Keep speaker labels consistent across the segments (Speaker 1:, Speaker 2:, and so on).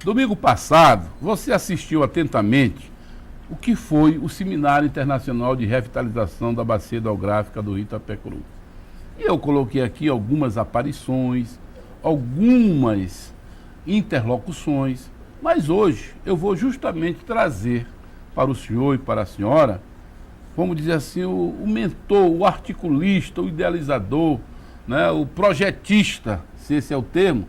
Speaker 1: Domingo passado, você assistiu atentamente o que foi o Seminário Internacional de Revitalização da Bacia Hidrográfica do Rio Itapecuru. E eu coloquei aqui algumas aparições, algumas interlocuções, mas hoje eu vou justamente trazer para o senhor e para a senhora, vamos dizer assim, o mentor, o articulista, o idealizador, né, o projetista, se esse é o termo,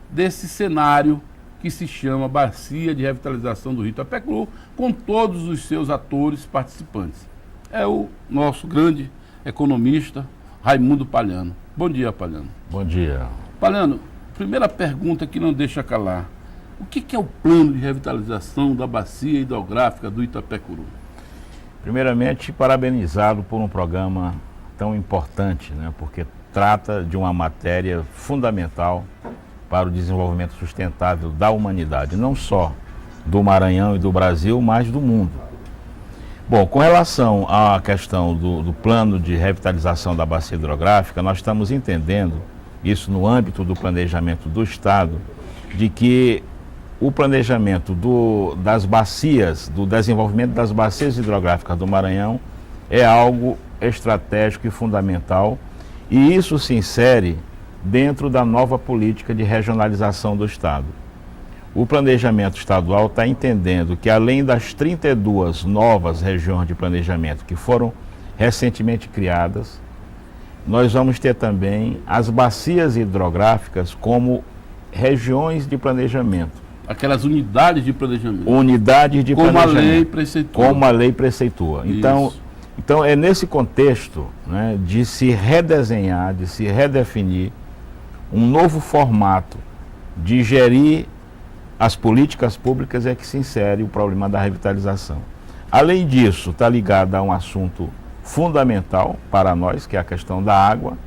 Speaker 1: desse cenário que se chama Bacia de Revitalização do Rio Itapecuru, com todos os seus atores participantes. É o nosso grande economista, Raimundo Palhano. Bom dia, Palhano.
Speaker 2: Bom dia.
Speaker 1: Palhano, primeira pergunta que não deixa calar. O que é o plano de revitalização da Bacia Hidrográfica do Itapecuru?
Speaker 2: Primeiramente, parabenizado por um programa tão importante, né, porque trata de uma matéria fundamental para o desenvolvimento sustentável da humanidade, não só do Maranhão e do Brasil, mas do mundo. Bom, com relação à questão do plano de revitalização da bacia hidrográfica, nós estamos entendendo, isso no âmbito do planejamento do Estado, de que o planejamento das bacias, do desenvolvimento das bacias hidrográficas do Maranhão é algo estratégico e fundamental, e isso se insere dentro da nova política de regionalização do Estado. O planejamento estadual está entendendo que, além das 32 novas regiões de planejamento que foram recentemente criadas, nós vamos ter também as bacias hidrográficas como regiões de planejamento.
Speaker 1: Aquelas unidades de planejamento.
Speaker 2: Unidades de planejamento.
Speaker 1: Como a lei preceitua.
Speaker 2: Como a lei preceitua. Então é nesse contexto, né, de se redesenhar, de se redefinir um novo formato de gerir as políticas públicas é que se insere o problema da revitalização. Além disso, está ligado a um assunto fundamental para nós, que é a questão da água,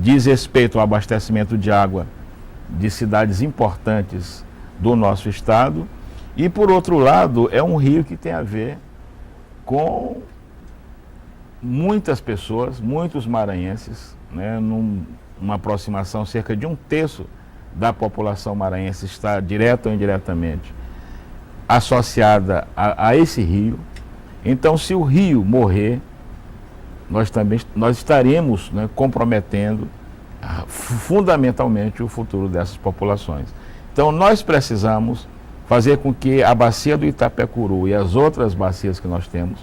Speaker 2: diz respeito ao abastecimento de água de cidades importantes do nosso estado, e por outro lado é um rio que tem a ver com muitas pessoas, muitos maranhenses, né, numa aproximação, cerca de 1/3 da população maranhense está direta ou indiretamente associada a esse rio. Então, se o rio morrer, nós estaremos, né, comprometendo fundamentalmente o futuro dessas populações. Então, nós precisamos fazer com que a bacia do Itapecuru e as outras bacias que nós temos,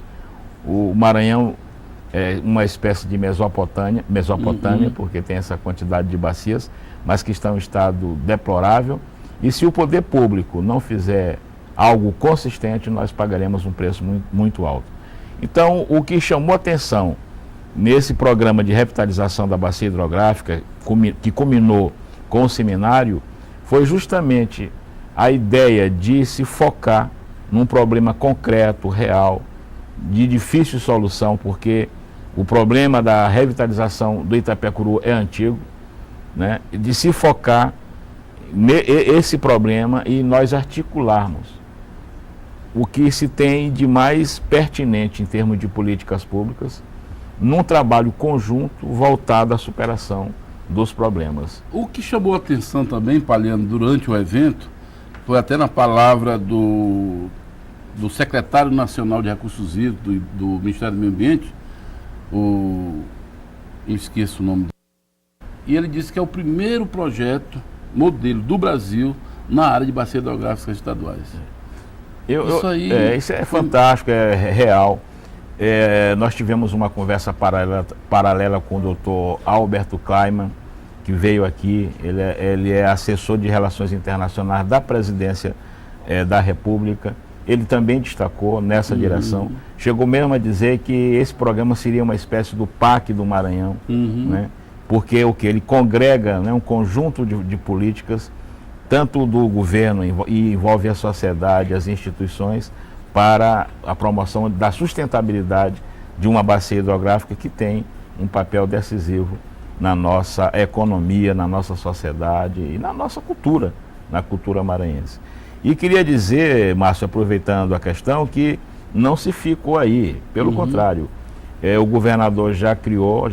Speaker 2: o Maranhão é uma espécie de Mesopotâmia, porque tem essa quantidade de bacias, mas que estão em estado deplorável, e se o poder público não fizer algo consistente, nós pagaremos um preço muito alto. Então, o que chamou atenção nesse programa de revitalização da bacia hidrográfica, que culminou com o seminário, foi justamente a ideia de se focar num problema concreto, real, de difícil solução, porque o problema da revitalização do Itapecuru é antigo, né? De se focar nesse problema e nós articularmos o que se tem de mais pertinente em termos de políticas públicas, num trabalho conjunto voltado à superação dos problemas.
Speaker 1: O que chamou a atenção também, Palhano, durante o evento, foi até na palavra do secretário nacional de Recursos Hídricos do Ministério do Meio Ambiente, eu esqueço o nome dele, e ele disse que é o primeiro projeto modelo do Brasil na área de bacias hidrográficas estaduais.
Speaker 2: Isso é fantástico, é real. Nós tivemos uma conversa paralela com o doutor Alberto Kleiman, que veio aqui. Ele é assessor de Relações Internacionais da Presidência da República. Ele também destacou nessa direção. Chegou mesmo a dizer que esse programa seria uma espécie do PAC do Maranhão, né? Porque ele congrega, né, um conjunto de políticas, tanto do governo e envolve a sociedade, as instituições, para a promoção da sustentabilidade de uma bacia hidrográfica que tem um papel decisivo na nossa economia, na nossa sociedade e na nossa cultura, na cultura maranhense. E queria dizer, Márcio, aproveitando a questão, que não se ficou aí, pelo contrário, o governador já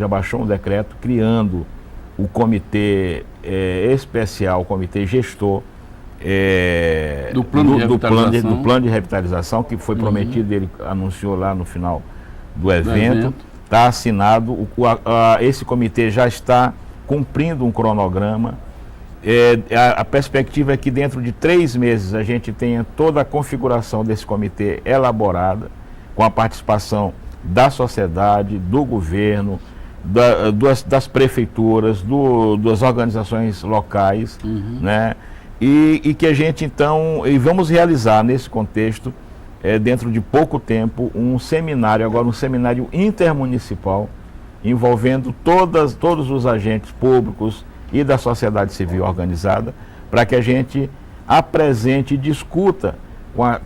Speaker 2: baixou um decreto criando o comitê especial, o comitê gestor
Speaker 1: do plano
Speaker 2: de revitalização que foi prometido, ele anunciou lá no final do evento. Está assinado, esse comitê já está cumprindo um cronograma. A perspectiva é que dentro de 3 meses a gente tenha toda a configuração desse comitê elaborada, com a participação da sociedade, do governo, das prefeituras, das organizações locais, né? E que a gente então, vamos realizar nesse contexto, dentro de pouco tempo, um seminário intermunicipal, envolvendo todos os agentes públicos e da sociedade civil organizada, para que a gente apresente e discuta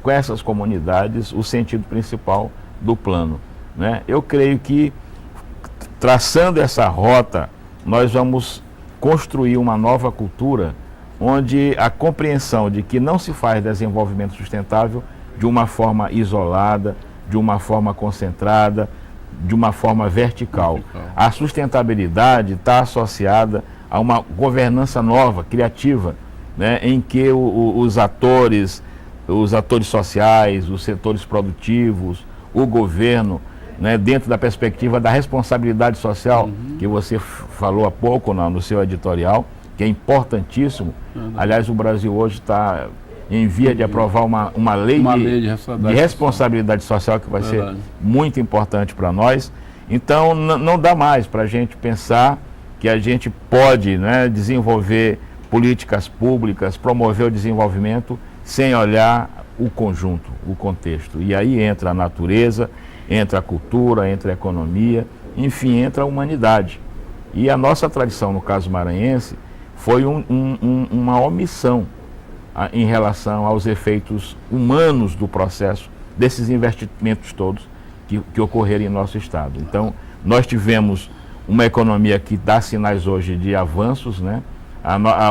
Speaker 2: com essas comunidades o sentido principal do plano, né? Eu creio que, traçando essa rota, nós vamos construir uma nova cultura, onde a compreensão de que não se faz desenvolvimento sustentável de uma forma isolada, de uma forma concentrada, de uma forma vertical. A sustentabilidade está associada a uma governança nova, criativa, né, em que os atores sociais, os setores produtivos, o governo, né, dentro da perspectiva da responsabilidade social, que você falou há pouco no seu editorial, que é importantíssimo. Aliás, o Brasil hoje está em via de aprovar uma lei de responsabilidade social que vai ser muito importante para nós. Então, não dá mais para a gente pensar que a gente pode, né, desenvolver políticas públicas, promover o desenvolvimento sem olhar o conjunto, o contexto. E aí entra a natureza, entra a cultura, entra a economia, enfim, entra a humanidade. E a nossa tradição, no caso maranhense, foi uma omissão em relação aos efeitos humanos do processo, desses investimentos todos que ocorreram em nosso estado. Então, nós tivemos uma economia que dá sinais hoje de avanços, né?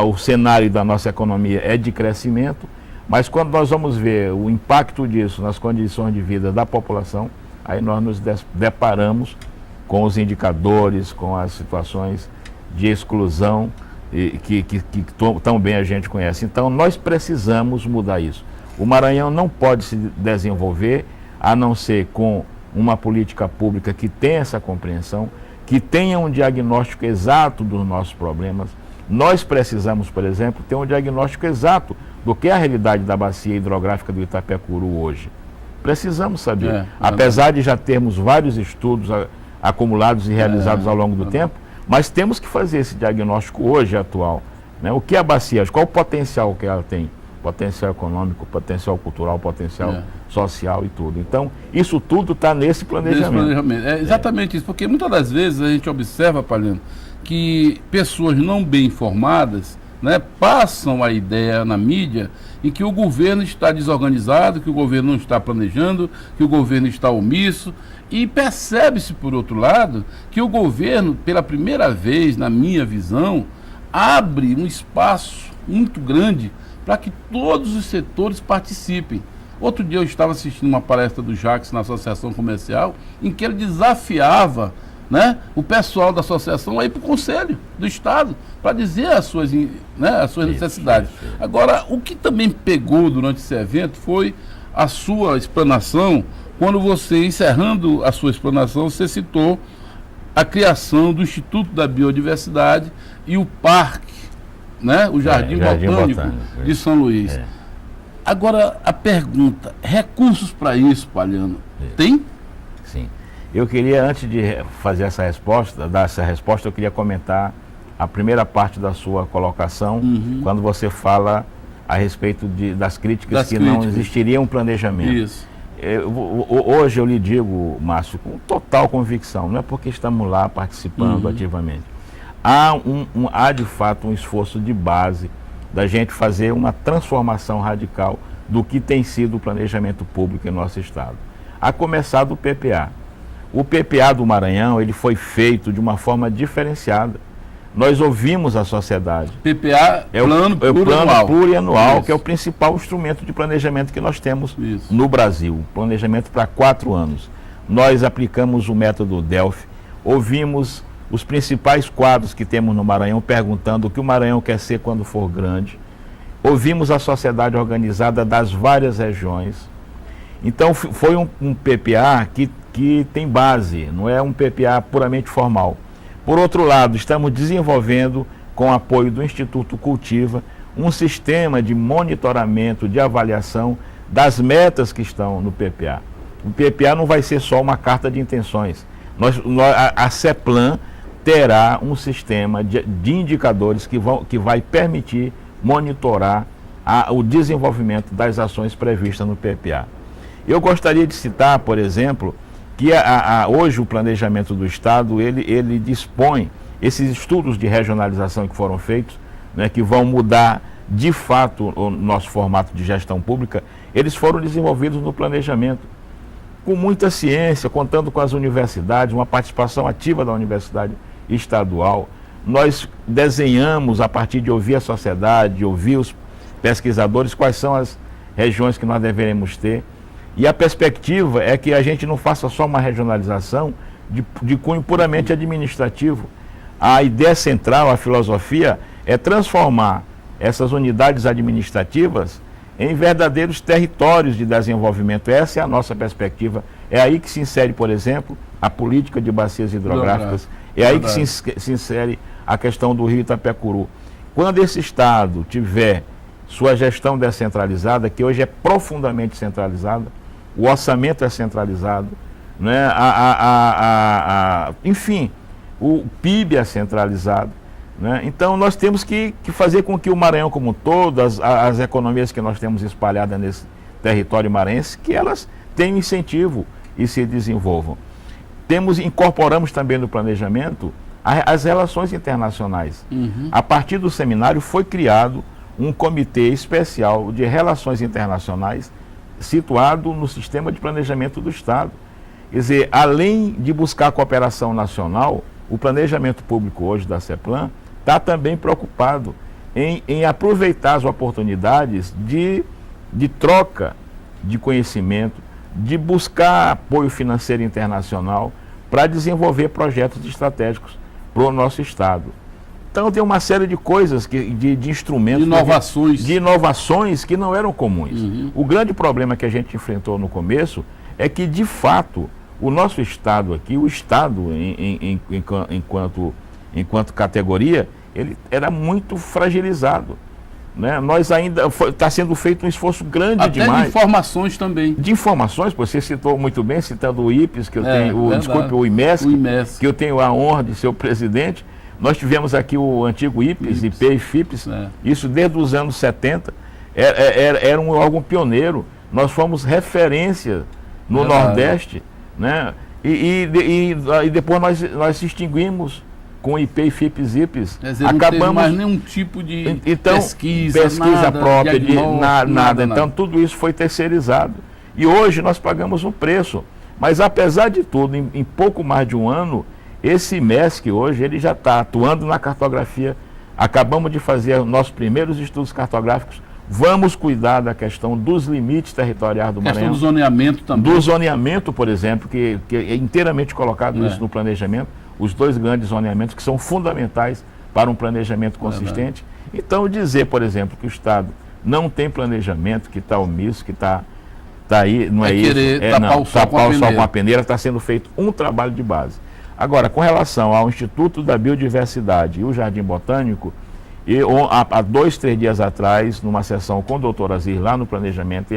Speaker 2: O cenário da nossa economia é de crescimento, mas quando nós vamos ver o impacto disso nas condições de vida da população, aí nós nos deparamos com os indicadores, com as situações de exclusão que tão bem a gente conhece. Então, nós precisamos mudar isso. O Maranhão não pode se desenvolver a não ser com uma política pública que tenha essa compreensão, que tenha um diagnóstico exato dos nossos problemas. Nós precisamos, por exemplo, ter um diagnóstico exato do que é a realidade da bacia hidrográfica do Itapecuru hoje. Precisamos saber. Apesar de já termos vários estudos acumulados e realizados ao longo do tempo, mas temos que fazer esse diagnóstico hoje, atual, né? O que é a bacia? Qual o potencial que ela tem? Potencial econômico, potencial cultural, potencial social e tudo. Então, isso tudo está nesse planejamento.
Speaker 1: É exatamente isso, porque muitas das vezes a gente observa, Palhano, que pessoas não bem informadas, né, passam a ideia na mídia em que o governo está desorganizado, que o governo não está planejando, que o governo está omisso, e percebe-se, por outro lado, que o governo, pela primeira vez, na minha visão, abre um espaço muito grande para que todos os setores participem. Outro dia eu estava assistindo uma palestra do Jacques na Associação Comercial, em que ele desafiava, né, o pessoal da associação a ir para o Conselho do Estado para dizer as suas necessidades. Agora, o que também pegou durante esse evento foi a sua explanação, quando você, encerrando a sua explanação, você citou a criação do Instituto da Biodiversidade e o parque, né, o Jardim Botânico de São Luís. Agora, a pergunta, recursos para isso, Palhano, tem?
Speaker 2: Sim. Eu queria, antes de fazer essa resposta, eu queria comentar a primeira parte da sua colocação, quando você fala a respeito das críticas não existiria um planejamento. Isso. Hoje eu lhe digo, Márcio, com total convicção, não é porque estamos lá participando ativamente. Há de fato um esforço de base da gente fazer uma transformação radical do que tem sido o planejamento público em nosso estado. A começar do PPA. O PPA do Maranhão, ele foi feito de uma forma diferenciada. Nós ouvimos a sociedade.
Speaker 1: PPA é o plano
Speaker 2: plurianual, que é o principal instrumento de planejamento que nós temos no Brasil. Planejamento para 4 anos. Nós aplicamos o método Delphi, ouvimos os principais quadros que temos no Maranhão perguntando o que o Maranhão quer ser quando for grande. ouvimos a sociedade organizada das várias regiões. Então foi um PPA que tem base, não é um PPA puramente formal. Por outro lado, estamos desenvolvendo, com apoio do Instituto Cultiva, um sistema de monitoramento, de avaliação das metas que estão no PPA. O PPA não vai ser só uma carta de intenções. A CEPLAN terá um sistema de indicadores que vai permitir monitorar o desenvolvimento das ações previstas no PPA. Eu gostaria de citar, por exemplo, que hoje o planejamento do Estado, ele dispõe esses estudos de regionalização que foram feitos, né, que vão mudar de fato o nosso formato de gestão pública, eles foram desenvolvidos no planejamento, com muita ciência, contando com as universidades, uma participação ativa da universidade estadual. Nós desenhamos, a partir de ouvir a sociedade, de ouvir os pesquisadores, quais são as regiões que nós deveremos ter. E a perspectiva é que a gente não faça só uma regionalização de cunho puramente administrativo. A ideia central, a filosofia, é transformar essas unidades administrativas em verdadeiros territórios de desenvolvimento. Essa é a nossa perspectiva. É aí que se insere, por exemplo, a política de bacias hidrográficas. É aí que se insere a questão do rio Itapecuru. Quando esse Estado tiver sua gestão descentralizada, que hoje é profundamente centralizada, o orçamento é centralizado, né? Enfim, o PIB é centralizado, né? Então nós temos que fazer com que o Maranhão como um todo, as economias que nós temos espalhadas nesse território maranhense, que elas tenham incentivo e se desenvolvam. Incorporamos também no planejamento as relações internacionais. A partir do seminário foi criado um comitê especial de relações internacionais situado no sistema de planejamento do Estado. Quer dizer, além de buscar a cooperação nacional, o planejamento público hoje da CEPLAN está também preocupado em aproveitar as oportunidades de troca de conhecimento, de buscar apoio financeiro internacional para desenvolver projetos estratégicos para o nosso Estado. Então tem uma série de coisas, de instrumentos, de inovações que não eram comuns. O grande problema que a gente enfrentou no começo é que, de fato, o nosso Estado aqui, o Estado enquanto categoria, ele era muito fragilizado, né? Nós ainda está sendo feito um esforço grande demais.
Speaker 1: Até de informações também.
Speaker 2: De informações, você citou muito bem, citando o IPES, que eu tenho, desculpe, o IMESC, que eu tenho a honra de ser o presidente. Nós tivemos aqui o antigo IPES, IP e FIPES, isso desde os anos 70, era um órgão pioneiro. Nós fomos referência no Nordeste, né? E depois nós se extinguimos com IP, FIPES, IPES.
Speaker 1: Não teve mais nenhum tipo de pesquisa nada,
Speaker 2: própria, nada. Então tudo isso foi terceirizado. E hoje nós pagamos um preço. Mas apesar de tudo, em pouco mais de um ano, esse MESC hoje, ele já está atuando na cartografia. Acabamos de fazer nossos primeiros estudos cartográficos. Vamos cuidar da questão dos limites territoriais do Maranhão.
Speaker 1: Do zoneamento também.
Speaker 2: Do zoneamento, por exemplo, que é inteiramente colocado isso no planejamento. Os dois grandes zoneamentos que são fundamentais para um planejamento consistente. Então, dizer, por exemplo, que o Estado não tem planejamento, que está omisso, que está aí, não é isso. Tapar o sol com a peneira, está sendo feito um trabalho de base. Agora, com relação ao Instituto da Biodiversidade e o Jardim Botânico, há 2, 3 dias atrás, numa sessão com o doutor Azir lá no planejamento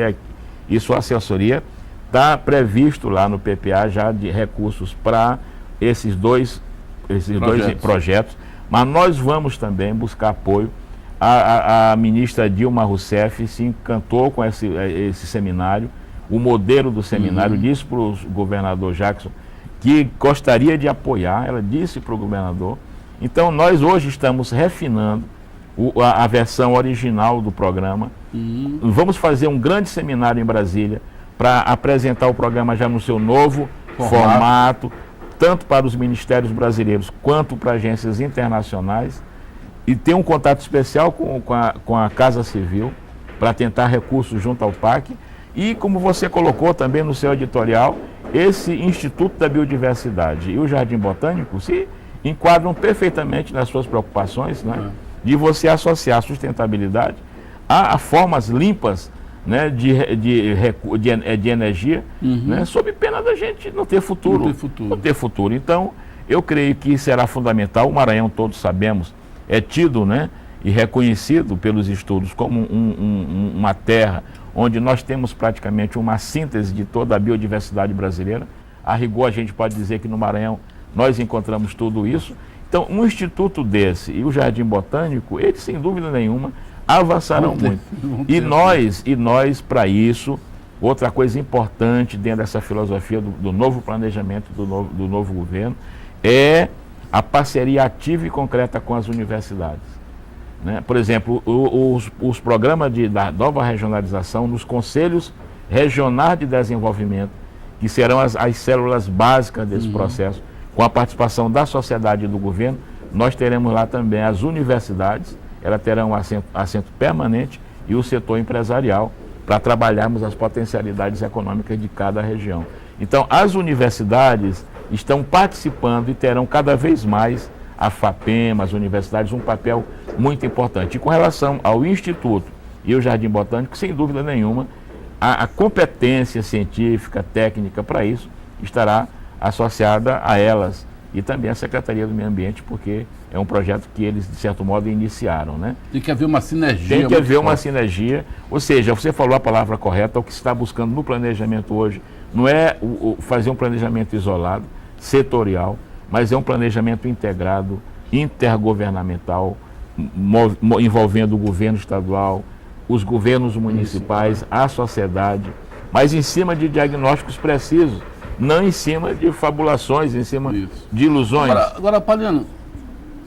Speaker 2: e sua assessoria, está previsto lá no PPA já de recursos para esses dois projetos, mas nós vamos também buscar apoio. A ministra Dilma Rousseff se encantou com esse seminário, o modelo do seminário, disse para o governador Jackson que gostaria de apoiar, ela disse para o governador. Então nós hoje estamos refinando a versão original do programa. Vamos fazer um grande seminário em Brasília para apresentar o programa já no seu novo formato, tanto para os ministérios brasileiros quanto para agências internacionais, e ter um contato especial com a Casa Civil para tentar recursos junto ao PAC. E, como você colocou também no seu editorial, esse Instituto da Biodiversidade e o Jardim Botânico se enquadram perfeitamente nas suas preocupações, né? De você associar a sustentabilidade há formas limpas, né, de energia, né, sob pena da gente não ter futuro. Não ter futuro. Então, eu creio que será fundamental. O Maranhão, todos sabemos, é tido, né, e reconhecido pelos estudos como uma terra onde nós temos praticamente uma síntese de toda a biodiversidade brasileira. A rigor, a gente pode dizer que no Maranhão nós encontramos tudo isso. Então, um instituto desse e o Jardim Botânico, eles, sem dúvida nenhuma, avançarão muito. E nós, para isso, outra coisa importante dentro dessa filosofia do novo planejamento do novo governo é a parceria ativa e concreta com as universidades. Né? Por exemplo, os programas da nova regionalização nos conselhos regionais de desenvolvimento, que serão as células básicas desse processo, com a participação da sociedade e do governo, nós teremos lá também as universidades. Elas terão um assento permanente e o setor empresarial para trabalharmos as potencialidades econômicas de cada região. Então, as universidades estão participando e terão cada vez mais, a FAPEM, as universidades, um papel muito importante. E com relação ao Instituto e o Jardim Botânico, sem dúvida nenhuma, a competência científica, técnica para isso estará associada a elas. E também a Secretaria do Meio Ambiente, porque é um projeto que eles, de certo modo, iniciaram, né?
Speaker 1: Tem que haver uma sinergia.
Speaker 2: Tem que haver uma sinergia, ou seja, você falou a palavra correta, o que se está buscando no planejamento hoje não é fazer um planejamento isolado, setorial, mas é um planejamento integrado, intergovernamental, envolvendo o governo estadual, os governos municipais, a sociedade, mas em cima de diagnósticos precisos. Não em cima de fabulações, em cima de ilusões.
Speaker 1: Agora, Palhano,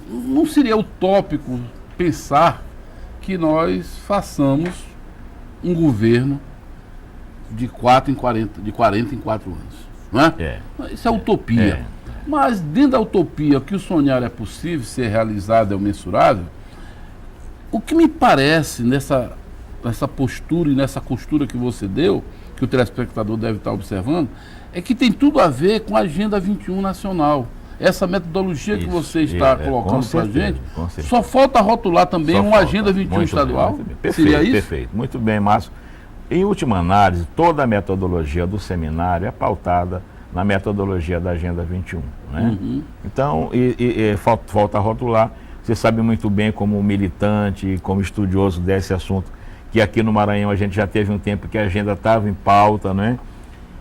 Speaker 1: não seria utópico pensar que nós façamos um governo de 40 em 4 anos, não é? Isso é utopia. Mas dentro da utopia, que o sonhar é possível, ser realizado é o mensurável, o que me parece nessa postura e nessa costura que você deu, que o telespectador deve estar observando, é que tem tudo a ver com a Agenda 21 nacional. Essa metodologia que você está colocando para a gente, só falta rotular também uma Agenda 21 estadual.
Speaker 2: Perfeito,
Speaker 1: seria isso?
Speaker 2: Perfeito. Muito bem, Márcio. Em última análise, toda a metodologia do seminário é pautada na metodologia da Agenda 21. Né? Então, falta rotular. Você sabe muito bem, como militante, como estudioso desse assunto, que aqui no Maranhão a gente já teve um tempo que a agenda estava em pauta, né?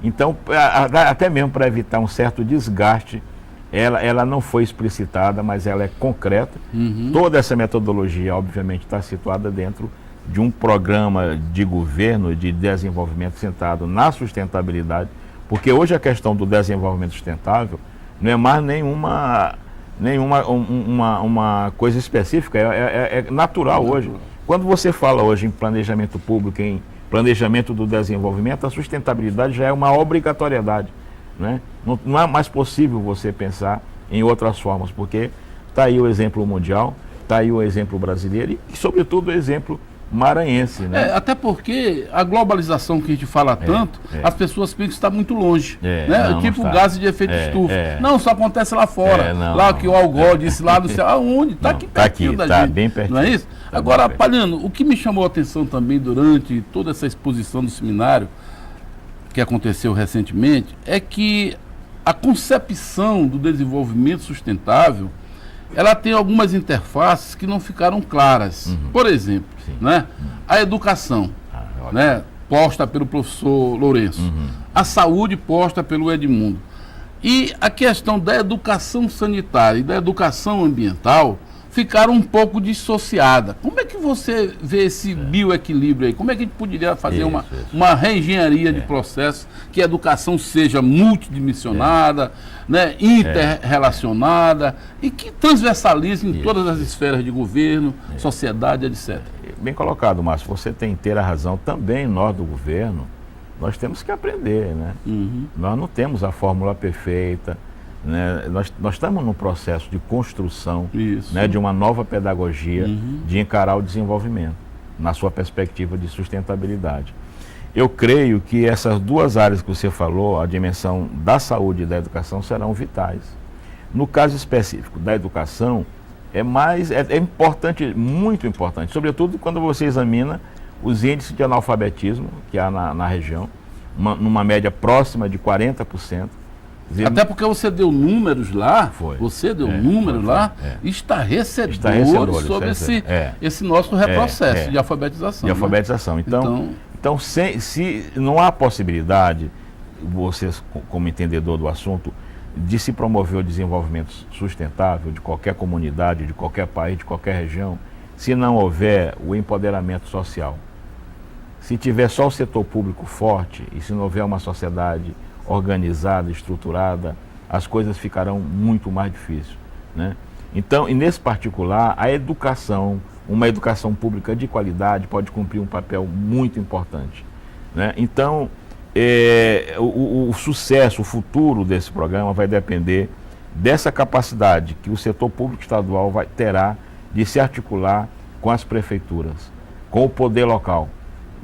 Speaker 2: Então, até mesmo para evitar um certo desgaste, ela não foi explicitada, mas ela é concreta. Toda essa metodologia, obviamente, está situada dentro de um programa de governo, de desenvolvimento centrado na sustentabilidade, porque hoje a questão do desenvolvimento sustentável não é mais uma coisa específica, é natural hoje. Quando você fala hoje em planejamento público, em planejamento do desenvolvimento, a sustentabilidade já é uma obrigatoriedade. Né? Não é mais possível você pensar em outras formas, porque está aí o exemplo mundial, está aí o exemplo brasileiro e, sobretudo, o exemplo maranhense. Né?
Speaker 1: Até porque a globalização que a gente fala tanto, as pessoas pensam que está muito longe. Né?
Speaker 2: Não,
Speaker 1: tipo
Speaker 2: não
Speaker 1: gases de efeito estufa. Não, só acontece lá fora. Lá que o Algol disse lá do céu. Aonde? Está aqui pertinho da gente.
Speaker 2: Bem pertinho.
Speaker 1: Não é isso? Agora, Palhano, o que me chamou a atenção também durante toda essa exposição do seminário, que aconteceu recentemente, é que a concepção do desenvolvimento sustentável, ela tem algumas interfaces que não ficaram claras. Por exemplo, né, a educação, né, posta pelo professor Lourenço, a saúde posta pelo Edmundo, e a questão da educação sanitária e da educação ambiental ficaram um pouco dissociadas. Como é que você vê esse bioequilíbrio aí? Como é que a gente poderia fazer uma reengenharia de processos, que a educação seja multidimensionada, né, interrelacionada e que transversalize em todas as esferas de governo, sociedade, etc.
Speaker 2: Bem colocado, Márcio. Você tem inteira razão. Também nós do governo, nós temos que aprender, né? Nós não temos a fórmula perfeita. Né? Nós estamos num processo de construção, né, de uma nova pedagogia de encarar o desenvolvimento na sua perspectiva de sustentabilidade. Eu creio que essas duas áreas que você falou, a dimensão da saúde e da educação, serão vitais. No caso específico da educação, é importante, muito importante, sobretudo quando você examina os índices de analfabetismo que há na região, numa média próxima de 40%.
Speaker 1: Até porque você deu números lá, estarrecedores sobre esse nosso reprocesso de alfabetização.
Speaker 2: De alfabetização. Então se não há possibilidade, vocês como entendedor do assunto, de se promover o desenvolvimento sustentável de qualquer comunidade, de qualquer país, de qualquer região, se não houver o empoderamento social. Se tiver só o setor público forte e se não houver uma sociedade organizada, estruturada, as coisas ficarão muito mais difíceis, né? Então, e nesse particular, a educação, uma educação pública de qualidade pode cumprir um papel muito importante, né? Então, o sucesso, o futuro desse programa vai depender dessa capacidade que o setor público estadual terá de se articular com as prefeituras, com o poder local,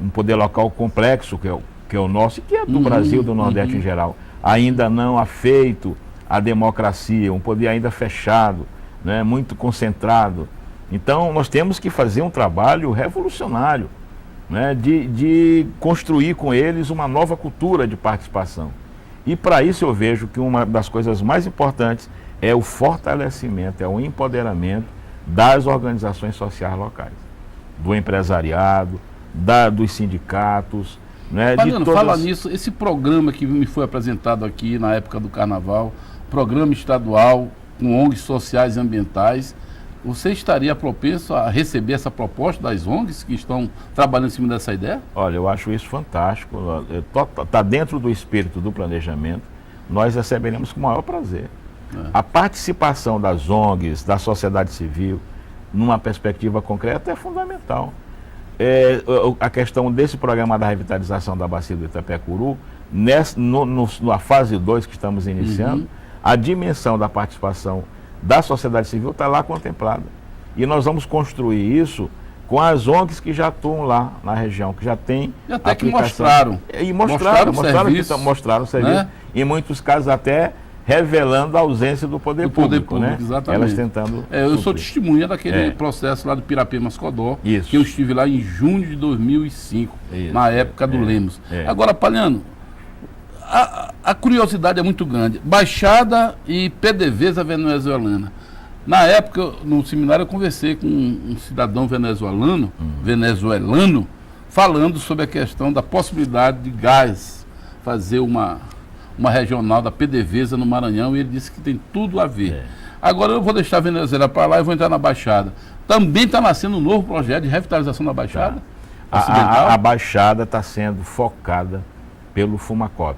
Speaker 2: um poder local complexo que é o nosso e que é do Brasil, do Nordeste em geral, ainda não afeito à democracia, um poder ainda fechado, né, muito concentrado. Então nós temos que fazer um trabalho revolucionário, né, de construir com eles uma nova cultura de participação. E para isso eu vejo que uma das coisas mais importantes é o fortalecimento, é o empoderamento das organizações sociais locais, do empresariado, dos sindicatos, né,
Speaker 1: Fabiano, fala nisso, esse programa que me foi apresentado aqui na época do Carnaval, programa estadual com ONGs sociais e ambientais, você estaria propenso a receber essa proposta das ONGs que estão trabalhando em cima dessa ideia?
Speaker 2: Olha, eu acho isso fantástico, está dentro do espírito do planejamento, nós receberemos com o maior prazer. A participação das ONGs, da sociedade civil, numa perspectiva concreta é fundamental. A questão desse programa da revitalização da bacia do Itapecuru, na fase 2 que estamos iniciando, a dimensão da participação da sociedade civil está lá contemplada. E nós vamos construir isso com as ONGs que já atuam lá na região, que já tem
Speaker 1: até aplicação.
Speaker 2: Mostraram o serviço, né? Em muitos casos até revelando a ausência do poder público, né?
Speaker 1: Exatamente.
Speaker 2: Elas tentando
Speaker 1: eu sou testemunha daquele processo lá do Pirapema-Mascodó, que eu estive lá em junho de 2005, na época do Lemos. Agora, Palhano, a curiosidade é muito grande. Baixada e PDVSA venezuelana. Na época, no seminário, eu conversei com um cidadão venezuelano, falando sobre a questão da possibilidade de gás fazer uma regional da PDVSA no Maranhão, e ele disse que tem tudo a ver. Agora eu vou deixar a Venezuela para lá e vou entrar na Baixada. Também está nascendo um novo projeto de revitalização da Baixada?
Speaker 2: A Baixada está sendo focada pelo FUMACOP,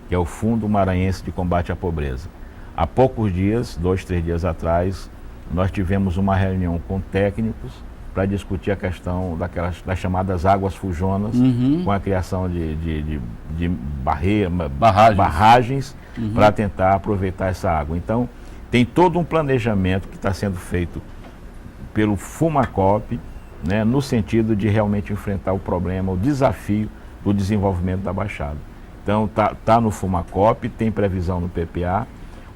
Speaker 2: que é o Fundo Maranhense de Combate à Pobreza. Há poucos dias, 2, 3 dias atrás, nós tivemos uma reunião com técnicos para discutir a questão das chamadas águas fujonas, com a criação de barragens para tentar aproveitar essa água. Então, tem todo um planejamento que está sendo feito pelo FUMACOP, né, no sentido de realmente enfrentar o problema, o desafio do desenvolvimento da Baixada. Então, tá no FUMACOP, tem previsão no PPA,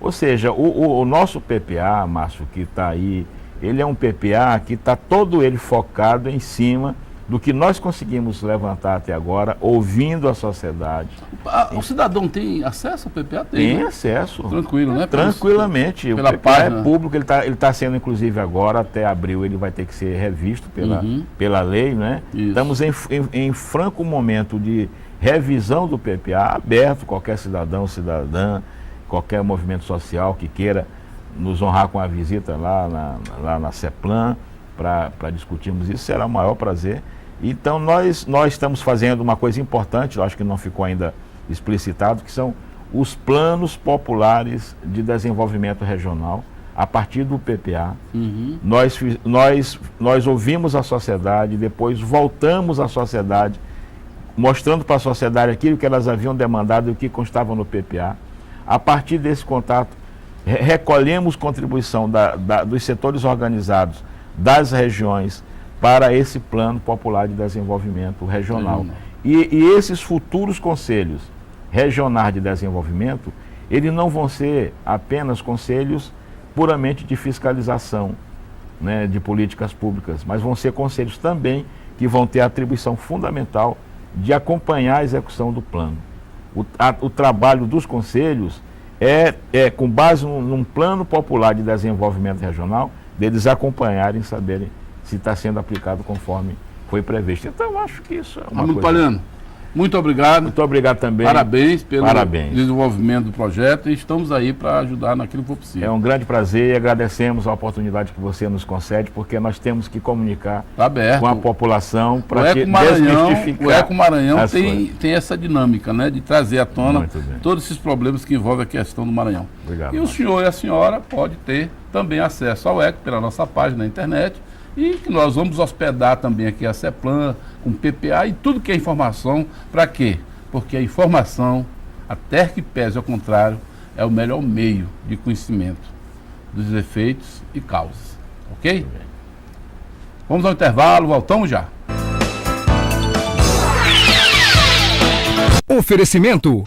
Speaker 2: ou seja, o nosso PPA, Márcio, que está aí, ele é um PPA que está todo ele focado em cima do que nós conseguimos levantar até agora, ouvindo a sociedade.
Speaker 1: O cidadão tem acesso ao PPA?
Speaker 2: Tem acesso.
Speaker 1: Tranquilo, né?
Speaker 2: Tranquilamente. O PPA é público, ele está sendo, inclusive agora, até abril, ele vai ter que ser revisto pela lei, né? Isso. Estamos em franco momento de revisão do PPA, aberto, qualquer cidadão, cidadã, qualquer movimento social que queira nos honrar com a visita lá na CEPLAN para discutirmos isso, será o maior prazer. Então nós estamos fazendo uma coisa importante, eu acho que não ficou ainda explicitado, que são os planos populares de desenvolvimento regional a partir do PPA. Nós ouvimos a sociedade, depois voltamos à sociedade, mostrando para a sociedade aquilo que elas haviam demandado e o que constava no PPA. A partir desse contato, recolhemos contribuição dos setores organizados das regiões para esse plano popular de desenvolvimento regional. E esses futuros conselhos regionais de desenvolvimento, eles não vão ser apenas conselhos puramente de fiscalização, né, de políticas públicas, mas vão ser conselhos também que vão ter a atribuição fundamental de acompanhar a execução do plano. O trabalho dos conselhos é com base num plano popular de desenvolvimento regional, deles acompanharem e saberem se está sendo aplicado conforme foi previsto. Então, eu acho que isso é uma
Speaker 1: Amigo
Speaker 2: coisa...
Speaker 1: Palhano, muito obrigado.
Speaker 2: Muito obrigado também.
Speaker 1: Parabéns pelo
Speaker 2: Parabéns.
Speaker 1: desenvolvimento do projeto e estamos aí para ajudar naquilo que for
Speaker 2: É
Speaker 1: possível.
Speaker 2: um grande prazer e agradecemos a oportunidade que você nos concede, porque nós temos que comunicar
Speaker 1: Tá aberto.
Speaker 2: com a população
Speaker 1: O
Speaker 2: para
Speaker 1: Eco Maranhão,
Speaker 2: desmistificar
Speaker 1: o Eco Maranhão
Speaker 2: as
Speaker 1: tem
Speaker 2: coisas.
Speaker 1: essa dinâmica, né, de trazer à tona
Speaker 2: Muito bem.
Speaker 1: todos esses problemas que envolvem a questão do Maranhão.
Speaker 2: Obrigado,
Speaker 1: E o
Speaker 2: Márcio.
Speaker 1: senhor e a senhora pode ter também acesso ao Eco pela nossa página na internet e que nós vamos hospedar também aqui a CEPLAN, com PPA e tudo que é informação. Para quê? Porque a informação, até que pese ao contrário, é o melhor meio de conhecimento dos efeitos e causas. Ok?
Speaker 2: Muito bem.
Speaker 1: Vamos ao intervalo, voltamos já.
Speaker 3: Oferecimento